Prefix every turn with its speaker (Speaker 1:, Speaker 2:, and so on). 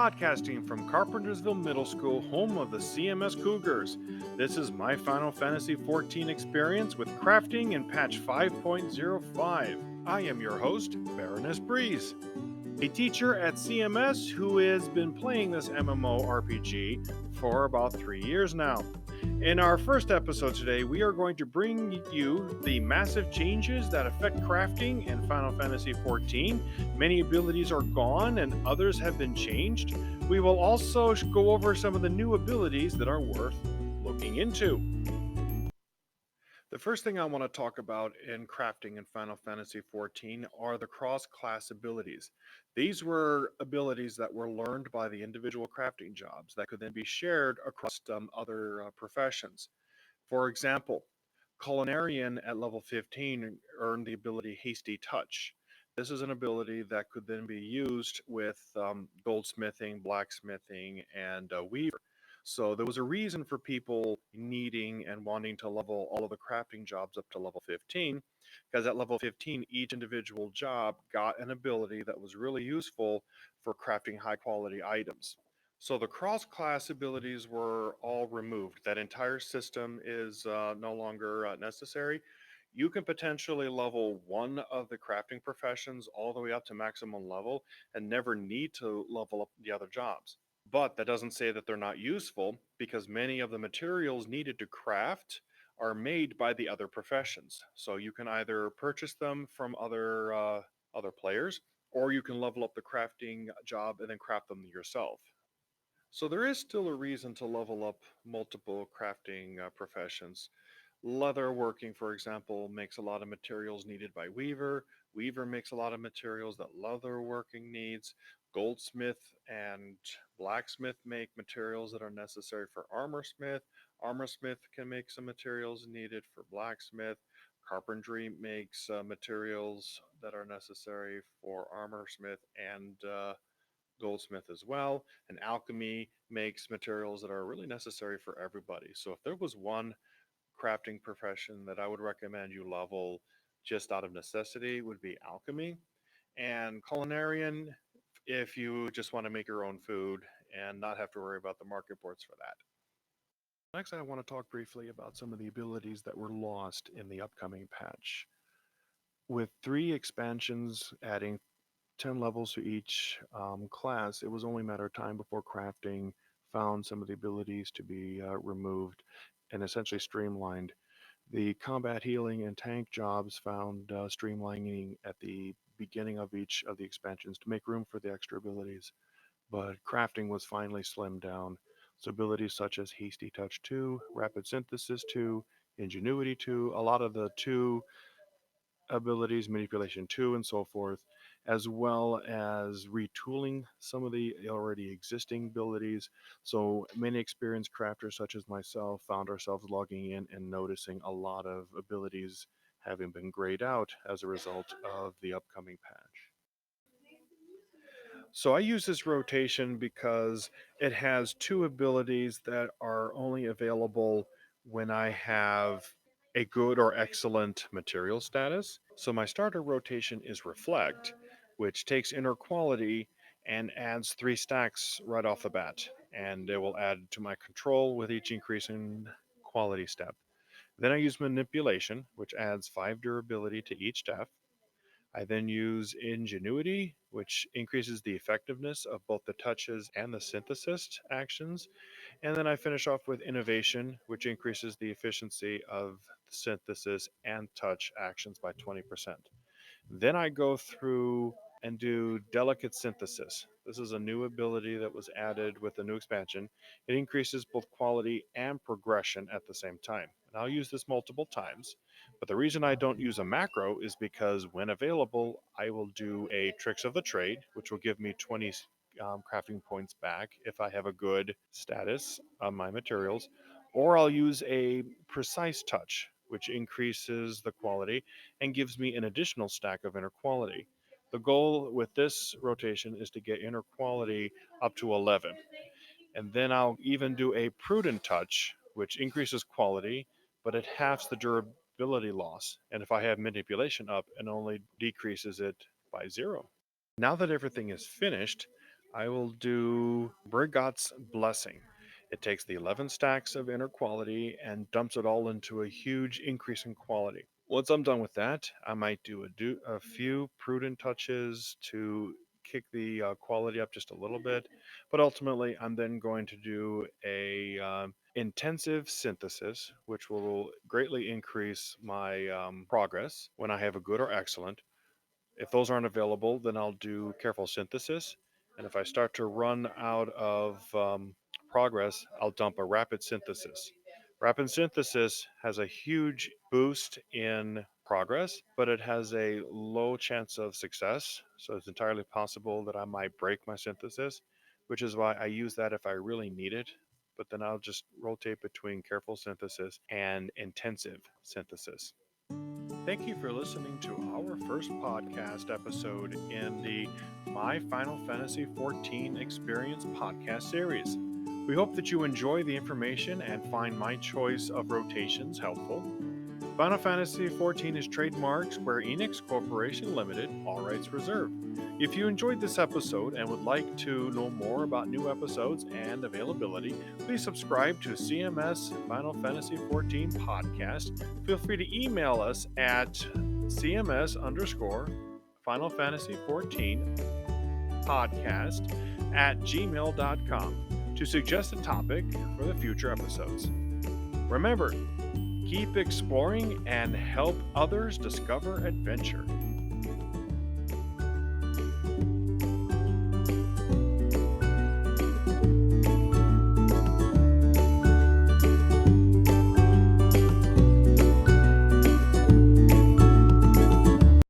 Speaker 1: podcasting from Carpentersville Middle School, home of the CMS Cougars. This is my Final Fantasy XIV experience with crafting in patch 5.05. I am your host, Baroness Breeze, a teacher at CMS who has been playing this MMORPG for about 3 years now. In our first episode today, we are going to bring you the massive changes that affect crafting in Final Fantasy XIV. Many abilities are gone and others have been changed. We will also go over some of the new abilities that are worth looking into. The first thing I want to talk about in crafting in Final Fantasy XIV are the cross-class abilities. These were abilities that were learned by the individual crafting jobs that could then be shared across other professions. For example, Culinarian at level 15 earned the ability Hasty Touch. This is an ability that could then be used with goldsmithing, blacksmithing, and weaver. So there was a reason for people needing and wanting to level all of the crafting jobs up to level 15, because at level 15, each individual job got an ability that was really useful for crafting high quality items. So the cross-class abilities were all removed. That entire system is no longer necessary. You can potentially level one of the crafting professions all the way up to maximum level and never need to level up the other jobs. But that doesn't say that they're not useful, because many of the materials needed to craft are made by the other professions. So you can either purchase them from other players, or you can level up the crafting job and then craft them yourself. So there is still a reason to level up multiple crafting professions. Leather working, for example, makes a lot of materials needed by weaver. Weaver makes a lot of materials that leather working needs. Goldsmith and blacksmith make materials that are necessary for armorsmith. Armorsmith can make some materials needed for blacksmith. Carpentry makes materials that are necessary for armorsmith and goldsmith as well. And alchemy makes materials that are really necessary for everybody. So if there was one crafting profession that I would recommend you level just out of necessity, would be alchemy. And culinarian, if you just want to make your own food and not have to worry about the market boards for that. Next, I want to talk briefly about some of the abilities that were lost in the upcoming patch. With 3 expansions adding 10 levels to each class, it was only a matter of time before crafting found some of the abilities to be removed and essentially streamlined. The combat healing and tank jobs found streamlining at the beginning of each of the expansions to make room for the extra abilities, but crafting was finally slimmed down. So abilities such as Hasty Touch 2, Rapid Synthesis 2, Ingenuity 2, a lot of the 2 abilities, manipulation 2, and so forth, as well as retooling some of the already existing abilities. So many experienced crafters such as myself found ourselves logging in and noticing a lot of abilities having been grayed out as a result of the upcoming patch. So I use this rotation because it has 2 abilities that are only available when I have a good or excellent material status. So my starter rotation is Reflect, which takes inner quality and adds 3 stacks right off the bat. And it will add to my control with each increase in quality step. Then I use Manipulation, which adds 5 durability to each step. I then use Ingenuity, which increases the effectiveness of both the touches and the synthesis actions. And then I finish off with Innovation, which increases the efficiency of the synthesis and touch actions by 20%. Then I go through and do Delicate Synthesis. This is a new ability that was added with the new expansion. It increases both quality and progression at the same time. And I'll use this multiple times. But the reason I don't use a macro is because when available, I will do a Tricks of the Trade, which will give me 20 crafting points back if I have a good status on my materials. Or I'll use a Precise Touch, which increases the quality and gives me an additional stack of inner quality. The goal with this rotation is to get inner quality up to 11. And then I'll even do a Prudent Touch, which increases quality, but it halves the durability loss. And if I have manipulation up, it only decreases it by 0. Now that everything is finished, I will do Brigot's Blessing. It takes the 11 stacks of inner quality and dumps it all into a huge increase in quality. Once I'm done with that, I might do a few prudent touches to kick the quality up just a little bit. But ultimately, I'm then going to do a intensive synthesis, which will greatly increase my progress when I have a good or excellent. If those aren't available, then I'll do careful synthesis. And if I start to run out of progress, I'll dump a rapid synthesis. Rapid synthesis has a huge boost in progress, but it has a low chance of success. So it's entirely possible that I might break my synthesis, which is why I use that if I really need it. But then I'll just rotate between careful synthesis and intensive synthesis. Thank you for listening to our first podcast episode in the My Final Fantasy XIV Experience podcast series. We hope that you enjoy the information and find my choice of rotations helpful. Final Fantasy XIV is trademarked Square Enix Corporation Limited, all rights reserved. If you enjoyed this episode and would like to know more about new episodes and availability, please subscribe to CMS Final Fantasy XIV podcast. Feel free to email us at CMS underscore Final Fantasy XIV podcast at gmail.com to suggest a topic for the future episodes. Remember, keep exploring and help others discover adventure.